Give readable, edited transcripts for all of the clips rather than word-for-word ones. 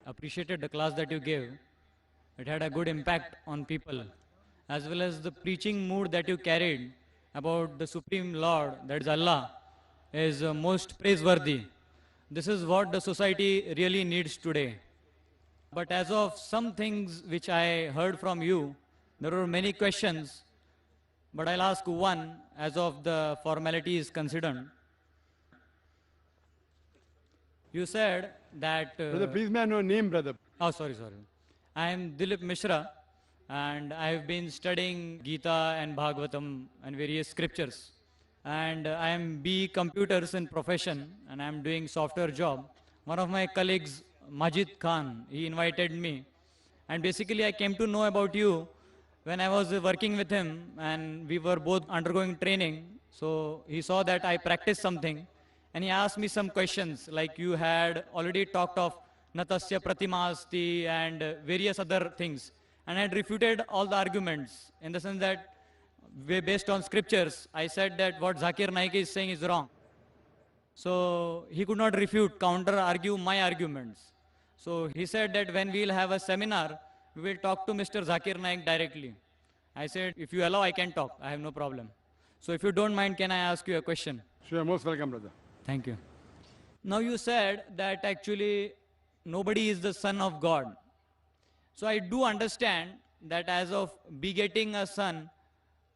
appreciated the class that you gave. It had a good impact on people, as well as the preaching mood that you carried about the Supreme Lord, that is Allah, is most praiseworthy. This is what the society really needs today. But as of some things which I heard from you, there were many questions, but I'll ask one as of the formality is considered. You said that... Brother, please may I know your name, brother? Oh, sorry. I am Dilip Mishra, and I have been studying Gita and Bhagavatam and various scriptures. And I am B computers in profession, and I am doing software job. One of my colleagues, Majid Khan, he invited me. And basically I came to know about you when I was working with him, and we were both undergoing training. So he saw that I practiced something, and he asked me some questions, like you had already talked of Natasya Pratima Asti and various other things. And I had refuted all the arguments in the sense that based on scriptures, I said that what Zakir Naik is saying is wrong. So he could not refute, counter argue my arguments. So he said that when we'll have a seminar, we will talk to Mr. Zakir Naik directly. I said, if you allow, I can talk. I have no problem. So if you don't mind, can I ask you a question? Sure, most welcome, brother. Thank you. Now you said that actually nobody is the son of God. So I do understand that as of begetting a son,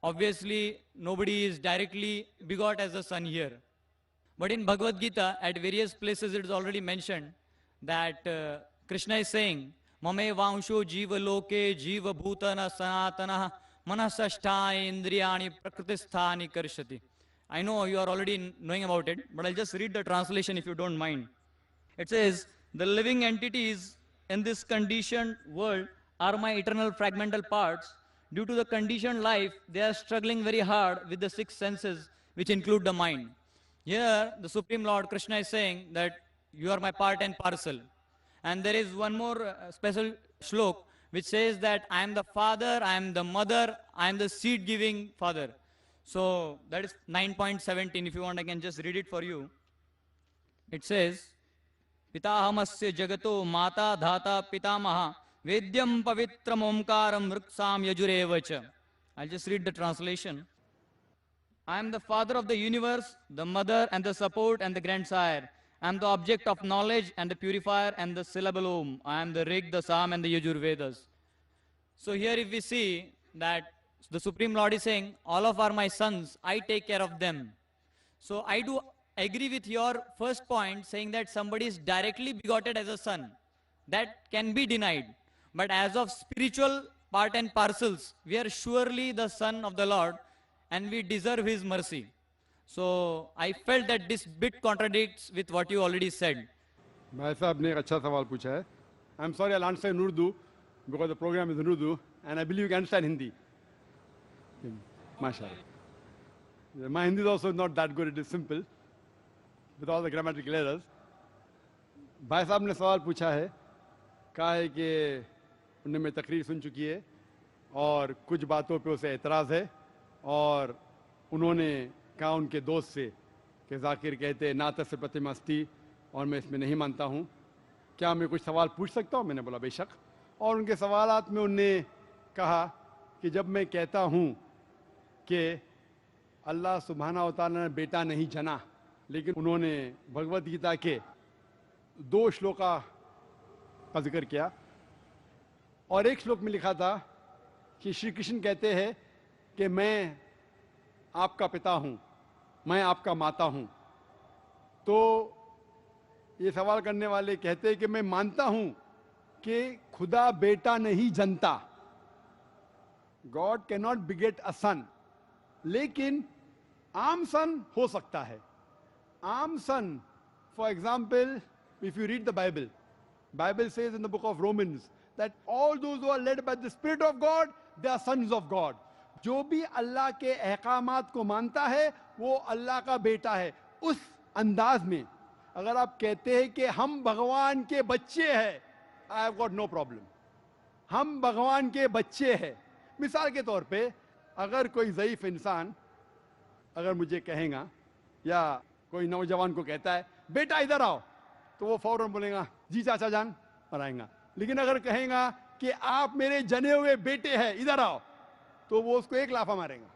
obviously nobody is directly begot as a son here. But in Bhagavad Gita, at various places it is already mentioned that Krishna is saying, Mame vangsho jiva loke jiva bhutana sanatana manasashta indriyani prakritisthani karshati. I know you are already knowing about it, but I'll just read the translation if you don't mind. It says, the living entities in this conditioned world are my eternal fragmental parts. Due to the conditioned life, they are struggling very hard with the six senses, which include the mind. Here, the Supreme Lord Krishna is saying that you are my part and parcel. And there is one more special shlok, which says that I am the father, I am the mother, I am the seed-giving father. So that is 9.17. If you want, I can just read it for you. It says, Pitahamasya jagato mata dhata pitamaha vedyam pavitram omkaram vriksam yajurevacha. I'll just read the translation. I am the father of the universe, the mother and the support and the grandsire. I am the object of knowledge and the purifier and the syllable Om. I am the Rig, the Sam and the Yajurvedas. So here if we see that the Supreme Lord is saying, all of are my sons, I take care of them. So I do agree with your first point saying that somebody is directly begotten as a son. That can be denied. But as of spiritual part and parcels, we are surely the son of the Lord and we deserve His mercy. So I felt that this bit contradicts with what you already said. भाई साहब ने एक अच्छा सवाल पूछा है. I'm sorry, I'll answer in Urdu because the program is in Urdu and I believe you can understand Hindi. MashaAllah. My Hindi is also not that good. It is simple with all the grammatical errors. भाई साहब ने सवाल पूछा है, कहा है कि उन्होंने मेरी तकरीर सुन चुकी है और कुछ बातों पे उसे एतराज़ है और उन्होंने कहा उनके दोस्त से कि जाकिर कहते हैं नात से प्रतिमस्ती और मैं इसमें नहीं मानता हूँ, क्या मैं कुछ सवाल पूछ सकता हूँ? मैंने बोला बेशक. और उनके सवालात में उन्होंने कहा कि जब मैं कहता हूँ कि अल्लाह सुब्हाना व तआला ने बेटा नहीं जना, लेकिन उन्होंने भगवद गीता के 2 श्लोका का जिक्र किया और एक श्लोक में लिखा था कि श्री कृष्ण कहते हैं कि मैं आपका पिता हूँ, मैं आपका माता हूँ. तो ये सवाल करने वाले कहते हैं कि मैं मानता हूँ कि खुदा बेटा नहीं जनता, God can not beget a son, लेकिन आम सन हो सकता है. आम son, for example, if you read the Bible says in the book of Romans that all those who are led by the Spirit of God, they are sons of God. जो भी अल्लाह के अहकामात को मानता है वो अल्लाह का बेटा है. उस अंदाज में अगर आप कहते हैं कि हम भगवान के बच्चे हैं, I have got no problem. हम भगवान के बच्चे हैं. मिसाल के तौर पे अगर कोई ज़ईफ इंसान अगर मुझे कहेगा या कोई नौजवान को कहता है बेटा इधर आओ, तो वो फौरन बोलेगा जी चाचा जान, और आएगा। लेकिन अगर कहेगा कि आप मेरे जने हुए बेटे हैं, इधर आओ, तो वो उसको एक लाफा मारेगा।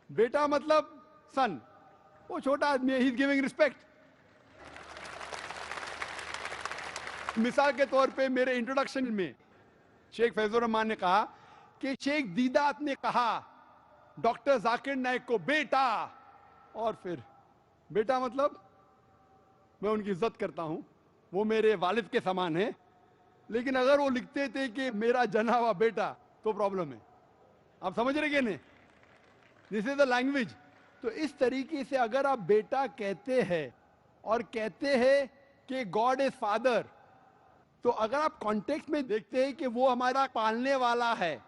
बेटा मतलब सन, वो छोटा आदमी है, ही इज गिविंग रिस्पेक्ट। मिसाल के तौर पे मेरे इंट्रोडक्शन में शेख फैजुर रहमान ने कहा कि शेख दीदात ने कहा डॉक्टर जाकिर नाइक को बेटा, और फिर बेटा मतलब मैं उनकी इज्जत करता हूं, वो मेरे वालिद के समान है, लेकिन अगर वो लिखते थे कि मेरा जना हुआ बेटा तो प्रॉब्लम है। आप समझ रहे कि नहीं? This is the language. तो इस तरीके से अगर आप बेटा कहते हैं और कहते हैं कि गॉड इज फादर, तो अगर आप कॉन्टेक्स्ट में देखते हैं कि वो हमारा पालने वाला है,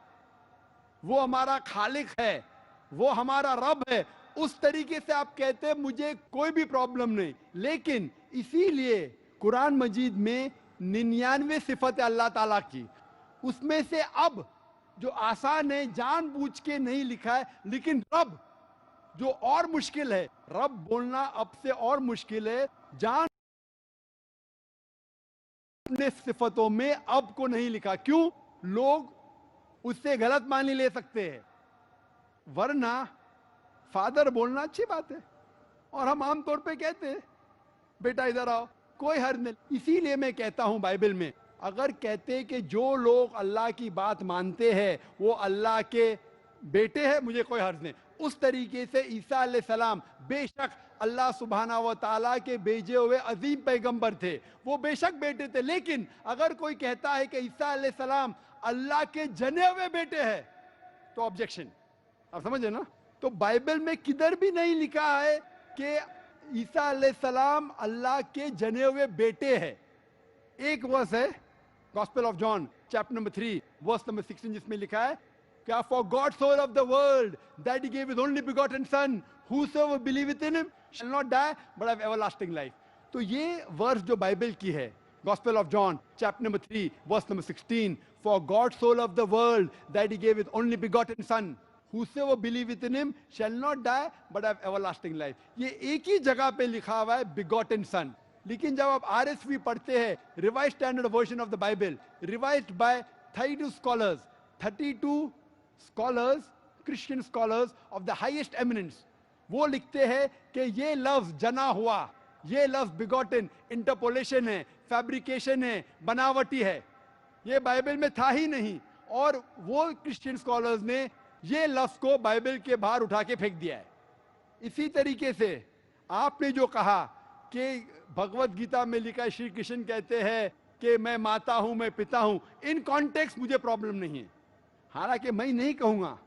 वो हमारा खालिक है, वो हमारा रब है, उस तरीके से आप कहते हैं, मुझे कोई भी प्रॉब्लम नहीं। लेकिन इसीलिए कुरान मजीद में 99 सिफत है अल्लाह ताला की, उसमें से अब जो आसान है जानबूझ के नहीं लिखा है, लेकिन रब जो और मुश्किल है, रब बोलना अब से और मुश्किल है, जान अपने सिफतों में अब को नहीं लिखा। क्यों? लोग उससे गलत मानी ले सकते हैं, वरना फादर बोलना अच्छी बात है और हम आमतौर पे कहते हैं बेटा इधर आओ, कोई हर्ज नहीं। इसीलिए मैं कहता हूं बाइबल में अगर कहते हैं कि जो लोग अल्लाह की बात मानते हैं वो अल्लाह के बेटे हैं, मुझे कोई हर्ज नहीं। उस तरीके से ईसा अलैहिस्सलाम बेशक अल्लाह सुब्हाना व तआला के भेजे हुए अजीम पैगंबर थे, वो बेशक बेटे थे, लेकिन अगर कोई कहता है कि ईसा अलैहिस्सलाम अल्लाह के जने हुए बेटे हैं तो ऑब्जेक्शन। आप समझे ना? तो बाइबल में किधर भी नहीं लिखा है कि ईसा अलैहिस्सलाम अल्लाह के जने हुए बेटे हैं। एक वर्स है Gospel of John chapter number 3 verse number 16 जिसमें लिखा है क्या for God so loved the world that he gave his only begotten son whosoever believeth in him shall not die but have everlasting life। तो ये verse जो Bible की है Gospel of John chapter number 3 verse number 16, for God so loved the world that he gave his only begotten son whosoever believeth in him shall not die but have everlasting life। ये एक ही जगह पे लिखा हुआ है begotten son। लेकिन जब आप RSV पढ़ते हैं, Revised Standard Version of the Bible, revised by 32 scholars Christian scholars of the highest eminence, वो लिखते हैं कि ये लफ्ज जना हुआ, ये लफ्ज बिगॉटन इंटरपोलेशन है, फैब्रिकेशन है, बनावटी है, ये बाइबल में था ही नहीं। और वो क्रिश्चियन स्कॉलर्स ने ये लफ्ज को बाइबल के बाहर उठा के फेंक दिया है। इसी तरीके से आपने जो कहा कि भगवत गीता में लिखा श्री कृष्ण कहते हैं कि मैं माता हूं, मैं पिता हूं, इन कॉन्टेक्स्ट मुझे प्रॉब्लम नहीं है। हालांकि मैं नहीं कहूंगा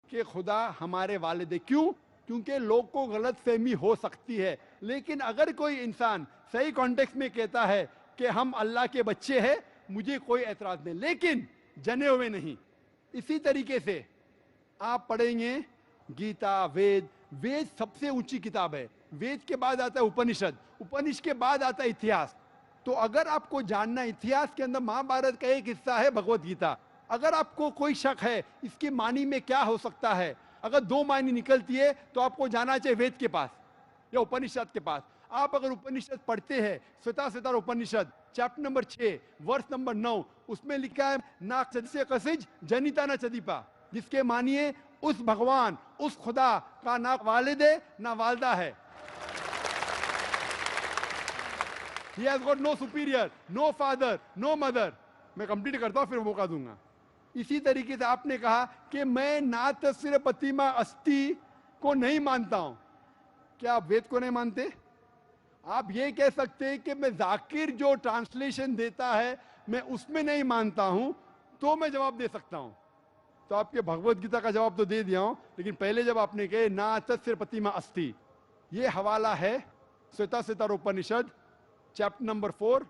कि खुदा हमारे वालिद है। क्यों? क्योंकि लोग को गलत फहमी हो सकती है, लेकिन अगर कोई इंसान सही कॉन्टेक्स्ट में कहता है कि हम अल्लाह के बच्चे हैं, मुझे कोई एतराज नहीं, लेकिन जने हुए नहीं। इसी तरीके से आप पढ़ेंगे गीता, वेद, वेद सबसे ऊंची किताब है, वेद के बाद आता है उपनिषद, उपनिषद के बाद आता है इतिहास। तो अगर आपको जानना, इतिहास के अंदर महाभारत का एक हिस्सा है भगवत गीता। अगर आपको कोई शक है इसकी मानी में क्या हो सकता है, अगर दो मानी निकलती है तो आपको जाना चाहिए वेद के पास या उपनिषद के पास। आप अगर उपनिषद पढ़ते हैं, Shvetashvatara Upanishad chapter number 6 verse number 9, उसमें लिखा है ना से कसिज जनिता ना चदीपा, जिसके मानिए उस भगवान, उस खुदा का ना वालिद है ना वालदा है। He has got no superior, no father, no mother। मैं कंप्लीट करता हूं फिर मौका दूंगा। इसी तरीके से आपने कहा कि मैं ना तस्वीर प्रतिमा अस्थि को नहीं मानता हूं। क्या आप वेद को नहीं मानते? आप ये कह सकते हैं कि मैं जाकिर जो ट्रांसलेशन देता है मैं उसमें नहीं मानता हूं, तो मैं जवाब दे सकता हूं। तो आपके भगवत गीता का जवाब तो दे दिया हूं, लेकिन पहले जब आपने कहे ना तस्वीर प्रतिमा अस्थि, ये हवाला है Shvetashvatara Upanishad chapter number 4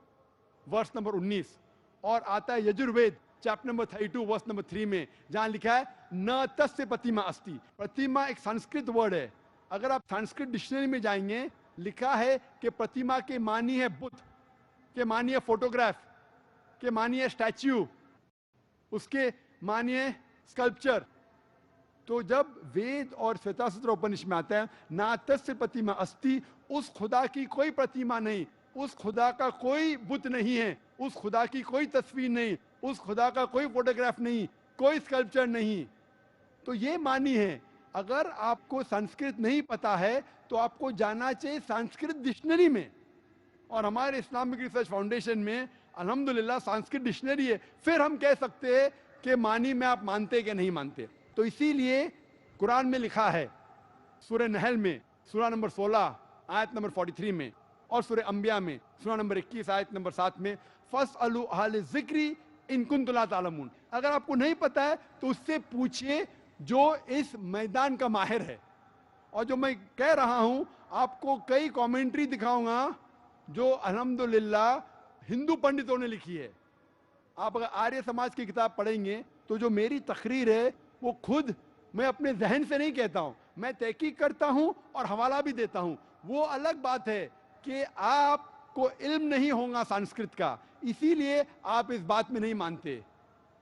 verse number 19, और आता है Yajurveda chapter number 32 verse number 3 में, जहां लिखा है न तस्य प्रतिमा अस्ति। प्रतिमा एक संस्कृत वर्ड है। अगर आप संस्कृत डिक्शनरी में जाएंगे, लिखा है कि प्रतिमा के मानी है बुद्ध, के मानी है फोटोग्राफ, के मानी है स्टैच्यू, उसके मानी है स्कल्पचर। तो जब वेद और श्वेताश्वतर उपनिषद में आता है ना तस्य प्रतिमा अस्ति, उस खुदा की कोई प्रतिमा नहीं उस खुदा का कोई बुत नहीं है, उस खुदा की कोई तस्वीर नहीं, उस खुदा का कोई फोटोग्राफ नहीं, कोई स्कल्पचर नहीं। तो ये मानी है। अगर आपको संस्कृत नहीं पता है तो आपको जाना चाहिए संस्कृत डिक्शनरी में, और हमारे इस्लामिक रिसर्च फाउंडेशन में अल्हम्दुलिल्लाह संस्कृत डिक्शनरी है। फिर हम कह सकते हैं कि मानी में आप मानते कि नहीं मानते। तो इसीलिए कुरान में लिखा है सूरह नहल में सूरा नंबर 16 आयत नंबर 43 में, और सूरह अंबिया में सूरा नंबर 21 आयत नंबर 7 में, फस्अलू अहल ज़िक्री इन कुंतुम ला तालमून। अगर आपको नहीं पता है तो उससे पूछिए जो इस मैदान का माहिर है। और जो मैं कह रहा हूं, आपको कई कमेंट्री दिखाऊंगा जो अल्हम्दुलिल्लाह हिंदू पंडितों ने लिखी है। आप अगर आर्य समाज की किताब पढ़ेंगे तो जो मेरी तकरीर है वो खुद मैं अपने जहन से नहीं कहता हूं, मैं तहकीक करता हूं और हवाला भी देता हूं। वो अलग बात है कि आपको इल्म नहीं होगा संस्कृत का, इसीलिए आप इस बात में नहीं मानते।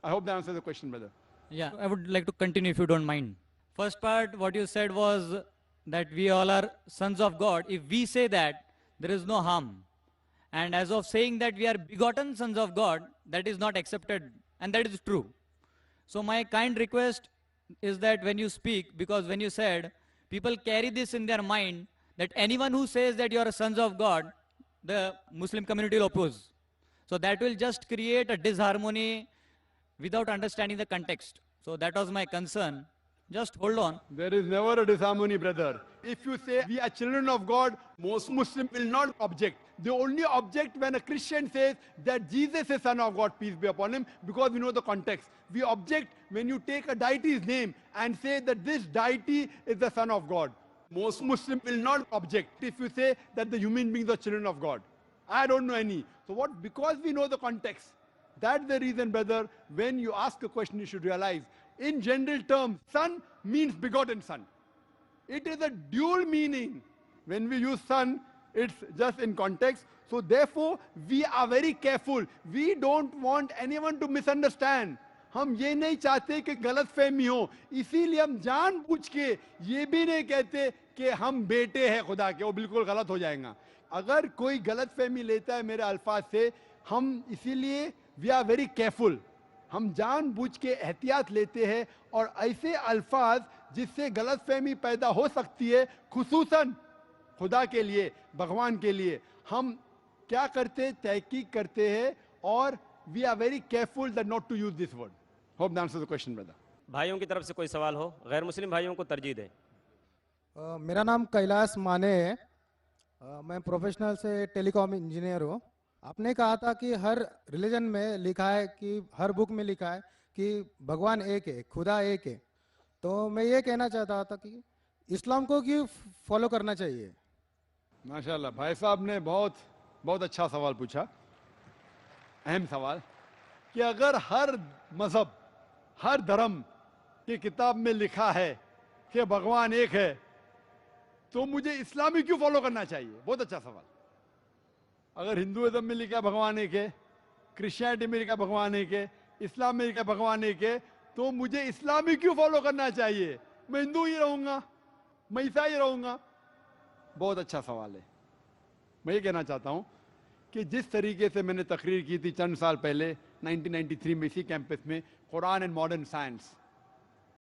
I hope that answers the question brother. Yeah, I would like to continue if you don't mind. First part, what you said was that we all are sons of God. If we say that, there is no harm. And as of saying that we are begotten sons of God, that is not accepted, and that is true. So my kind request is that when you speak, because when you said, people carry this in their mind, that anyone who says that you are sons of God, the Muslim community will oppose. So that will just create a disharmony without understanding the context. So that was my concern. Just hold on. There is never a disharmony, brother. If you say we are children of God, most Muslims will not object. They only object when a Christian says that Jesus is son of God, peace be upon him, because we know the context. We object when you take a deity's name and say that this deity is the son of God. Most Muslims will not object if you say that the human beings are children of God. I don't know any. So what? Because we know the context. That's the reason, brother, when you ask a question, you should realize, in general terms, son means begotten son. It is a dual meaning. When we use son, it's just in context. So therefore, we are very careful. We don't want anyone to misunderstand. हम ये नहीं चाहते कि गलत फहमी हो, इसीलिए हम जानबूझ के ये भी नहीं कहते कि हम बेटे हैं खुदा के, वो बिल्कुल गलत हो जाएगा। अगर कोई गलत फहमी लेता है मेरे अल्फाज से, हम इसीलिए वी आर वेरी केयरफुल, हम जानबूझ के एहतियात लेते हैं, और ऐसे अल्फाज जिससे गलत फहमी पैदा हो सकती है, खुसूसन खुदा के लिए, भगवान के लिए, हम क्या करते, तहकीक करते हैं, और we are very careful that not to use this word. Hope that answers the question brother. भाइयों की तरफ से कोई सवाल हो? गैर मुस्लिम भाइयों को तरजीह दें। मेरा नाम कैलाश माने है। मैं प्रोफेशनल से टेलीकॉम इंजीनियर हूँ। आपने कहा था कि हर रिलीजन में लिखा है, कि हर बुक में लिखा है कि भगवान एक है, खुदा एक है। तो मैं ये कहना चाहता था कि इस्लाम को क्यों फॉलो करना चाहिए? माशाल्लाह, भाई साहब ने बहुत बहुत अच्छा सवाल पूछा, अहम सवाल, कि अगर हर मजहब, हर धर्म की किताब में लिखा है कि भगवान एक है, तो मुझे इस्लामी क्यों फॉलो करना चाहिए? बहुत अच्छा सवाल। अगर हिंदुइज्म में लिखा भगवान एक है, क्रिश्चियनिटी में लिखा भगवान एक है, इस्लाम में लिखा भगवान एक है, तो मुझे इस्लामी क्यों फॉलो करना चाहिए? मैं हिंदू ही रहूंगा, मैं ईसाई रहूंगा। बहुत अच्छा सवाल है। मैं ये कहना चाहता हूं कि जिस तरीके से मैंने तकरीर की थी चंद साल पहले 1993 में इसी कैंपस में, कुरान एंड मॉडर्न साइंस,